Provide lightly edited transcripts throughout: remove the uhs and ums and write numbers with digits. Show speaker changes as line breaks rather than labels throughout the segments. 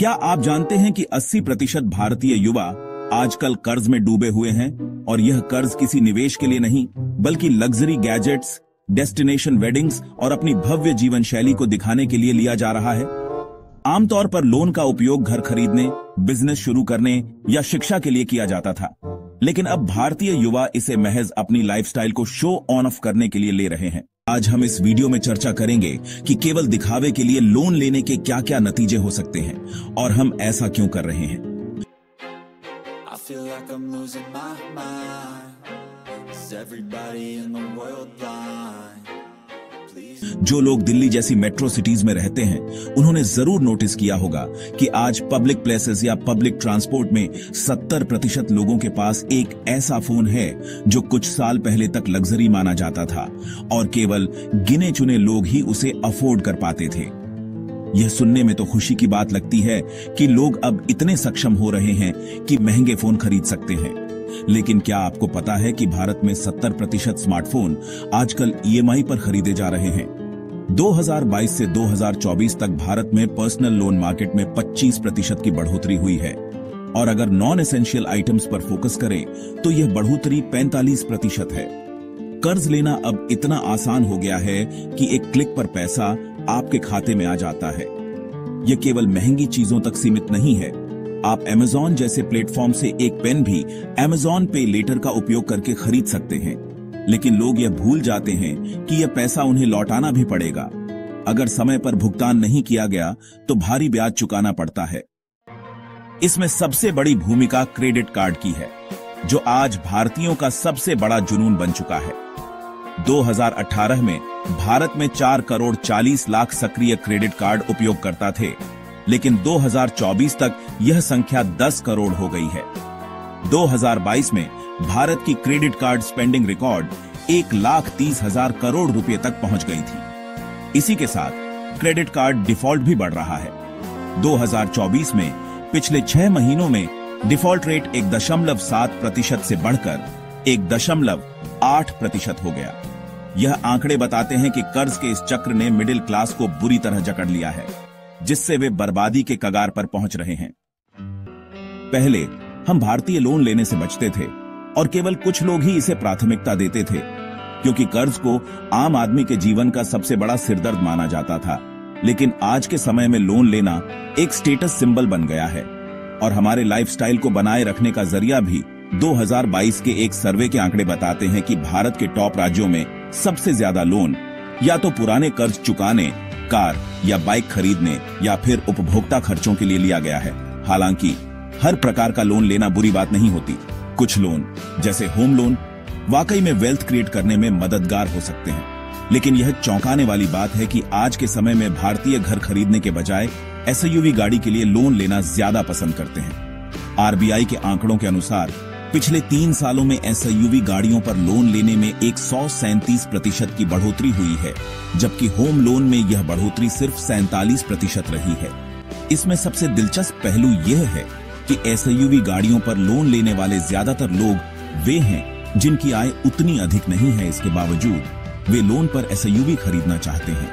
क्या आप जानते हैं कि 80% भारतीय युवा आजकल कर्ज में डूबे हुए हैं और यह कर्ज किसी निवेश के लिए नहीं बल्कि लग्जरी गैजेट्स, डेस्टिनेशन वेडिंग्स और अपनी भव्य जीवन शैली को दिखाने के लिए लिया जा रहा है। आमतौर पर लोन का उपयोग घर खरीदने, बिजनेस शुरू करने या शिक्षा के लिए किया जाता था, लेकिन अब भारतीय युवा इसे महज अपनी लाइफस्टाइल को शो ऑन ऑफ करने के लिए ले रहे हैं। आज हम इस वीडियो में चर्चा करेंगे कि केवल दिखावे के लिए लोन लेने के क्या क्या नतीजे हो सकते हैं और हम ऐसा क्यों कर रहे हैं। जो लोग दिल्ली जैसी मेट्रो सिटीज में रहते हैं उन्होंने जरूर नोटिस किया होगा कि आज पब्लिक प्लेसेस या पब्लिक ट्रांसपोर्ट में 70% लोगों के पास एक ऐसा फोन है जो कुछ साल पहले तक लग्जरी माना जाता था और केवल गिने चुने लोग ही उसे अफोर्ड कर पाते थे। यह सुनने में तो खुशी की बात लगती है कि लोग अब इतने सक्षम हो रहे हैं कि महंगे फोन खरीद सकते हैं, लेकिन क्या आपको पता है कि भारत में 70% स्मार्टफोन आजकल ईएमआई पर खरीदे जा रहे हैं। 2022 से 2024 तक भारत में पर्सनल लोन मार्केट में 25% की बढ़ोतरी हुई है और अगर नॉन एसेंशियल आइटम्स पर फोकस करें तो यह बढ़ोतरी 45% है। कर्ज लेना अब इतना आसान हो गया है कि एक क्लिक पर पैसा आपके खाते में आ जाता है। यह केवल महंगी चीजों तक सीमित नहीं है। आप Amazon जैसे प्लेटफॉर्म से एक पेन भी Amazon पे लेटर का उपयोग करके खरीद सकते हैं, लेकिन लोग यह भूल जाते हैं कि यह पैसा उन्हें लौटाना भी पड़ेगा। अगर समय पर भुगतान नहीं किया गया तो भारी ब्याज चुकाना पड़ता है। इसमें सबसे बड़ी भूमिका क्रेडिट कार्ड की है, जो आज भारतीयों का सबसे बड़ा जुनून बन चुका है। 2018 में भारत में 4 करोड़ 40 लाख सक्रिय क्रेडिट कार्ड उपयोगकर्ता थे, लेकिन 2024 तक यह संख्या 10 करोड़ हो गई है। 2022 में भारत की credit card spending record 1,30,000 crore रुपए तक पहुंच गई थी। इसी के साथ क्रेडिट कार्ड डिफॉल्ट भी बढ़ रहा है। 2024 में पिछले 6 महीनों में डिफॉल्ट रेट 1.7% से बढ़कर 1.8% हो गया। यह आंकड़े बताते हैं कि कर्ज के इस चक्र ने मिडिल क्लास को बुरी तरह जकड़ लिया है, जिससे वे बर्बादी के कगार पर पहुंच रहे हैं। पहले हम भारतीय लोन लेने से बचते थे और केवल कुछ लोग ही इसे प्राथमिकता देते थे, क्योंकि कर्ज को आम आदमी के जीवन का सबसे बड़ा सिरदर्द माना जाता था। लेकिन आज के समय में लोन लेना एक स्टेटस सिंबल बन गया है और हमारे लाइफस्टाइल को बनाए रखने का जरिया भी। 2022 के एक सर्वे के आंकड़े बताते हैं कि भारत के टॉप राज्यों में सबसे ज्यादा लोन या तो पुराने कर्ज चुकाने, कार या बाइक खरीदने या फिर उपभोक्ता खर्चों के लिए लिया गया है। हालांकि हर प्रकार का लोन लेना बुरी बात नहीं होती। कुछ लोन, जैसे होम लोन, वाकई में वेल्थ क्रिएट करने में मददगार हो सकते हैं, लेकिन यह चौंकाने वाली बात है कि आज के समय में भारतीय घर खरीदने के बजाय एसयूवी गाड़ी के लिए लोन लेना ज्यादा पसंद करते हैं। आरबीआई के आंकड़ों के अनुसार पिछले 3 सालों में एसयूवी गाड़ियों पर लोन लेने में 137% की बढ़ोतरी हुई है, जबकि होम लोन में यह बढ़ोतरी सिर्फ 47% रही है। इसमें सबसे दिलचस्प पहलू यह है कि एसयूवी गाड़ियों पर लोन लेने वाले ज्यादातर लोग वे हैं जिनकी आय उतनी अधिक नहीं है। इसके बावजूद वे लोन पर एसयूवी खरीदना चाहते हैं,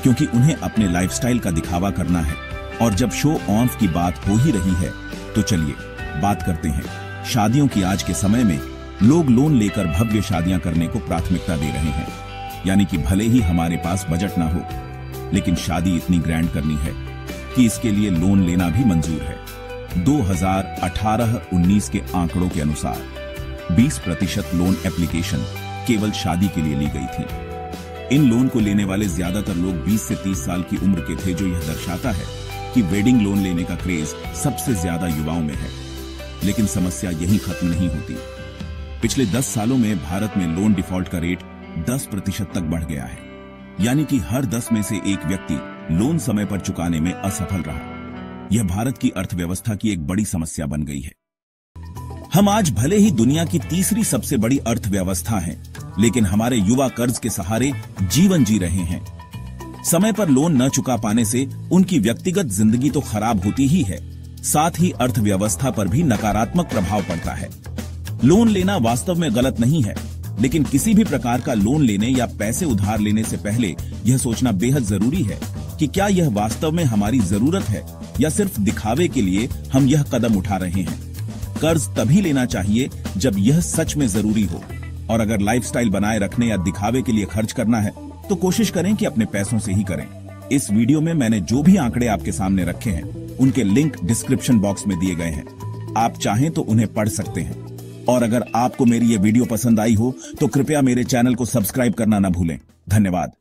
क्योंकि उन्हें अपने लाइफस्टाइल का दिखावा करना है। और जब शो ऑफ की बात हो ही रही है तो चलिए बात करते हैं शादियों की। आज के समय में लोग लोन लेकर भव्य शादियां करने को प्राथमिकता दे रहे हैं, यानी कि भले ही हमारे पास बजट ना हो, लेकिन शादी इतनी ग्रैंड करनी है कि इसके लिए लोन लेना भी मंजूर है। 2018-19 के आंकड़ों के अनुसार 20% लोन एप्लीकेशन केवल शादी के लिए ली गई थी। इन लोन को लेने वाले ज्यादातर लोग 20 से 30 साल की उम्र के थे, जो यह दर्शाता है कि वेडिंग लोन लेने का क्रेज सबसे ज्यादा युवाओं में है। लेकिन समस्या यहीं खत्म नहीं होती। पिछले 10 सालों में भारत में लोन डिफॉल्ट का रेट 10% तक बढ़ गया है, यानी कि हर 10 में से एक व्यक्ति लोन समय पर चुकाने में असफल रहा। यह भारत की अर्थव्यवस्था की एक बड़ी समस्या बन गई है। हम आज भले ही दुनिया की तीसरी सबसे बड़ी अर्थव्यवस्था हैं, लेकिन हमारे युवा कर्ज के सहारे जीवन जी रहे हैं। समय पर लोन न चुका पाने से उनकी व्यक्तिगत जिंदगी तो खराब होती ही है, साथ ही अर्थव्यवस्था पर भी नकारात्मक प्रभाव पड़ता है। लोन लेना वास्तव में गलत नहीं है, लेकिन किसी भी प्रकार का लोन लेने या पैसे उधार लेने से पहले यह सोचना बेहद जरूरी है कि क्या यह वास्तव में हमारी जरूरत है या सिर्फ दिखावे के लिए हम यह कदम उठा रहे हैं? कर्ज तभी लेना चाहिए जब यह सच में जरूरी हो, और अगर लाइफस्टाइल बनाए रखने या दिखावे के लिए खर्च करना है तो कोशिश करें कि अपने पैसों से ही करें। इस वीडियो में मैंने जो भी आंकड़े आपके सामने रखे हैं उनके लिंक डिस्क्रिप्शन बॉक्स में दिए गए हैं, आप चाहें तो उन्हें पढ़ सकते हैं। और अगर आपको मेरी ये वीडियो पसंद आई हो तो कृपया मेरे चैनल को सब्सक्राइब करना न भूलें। धन्यवाद।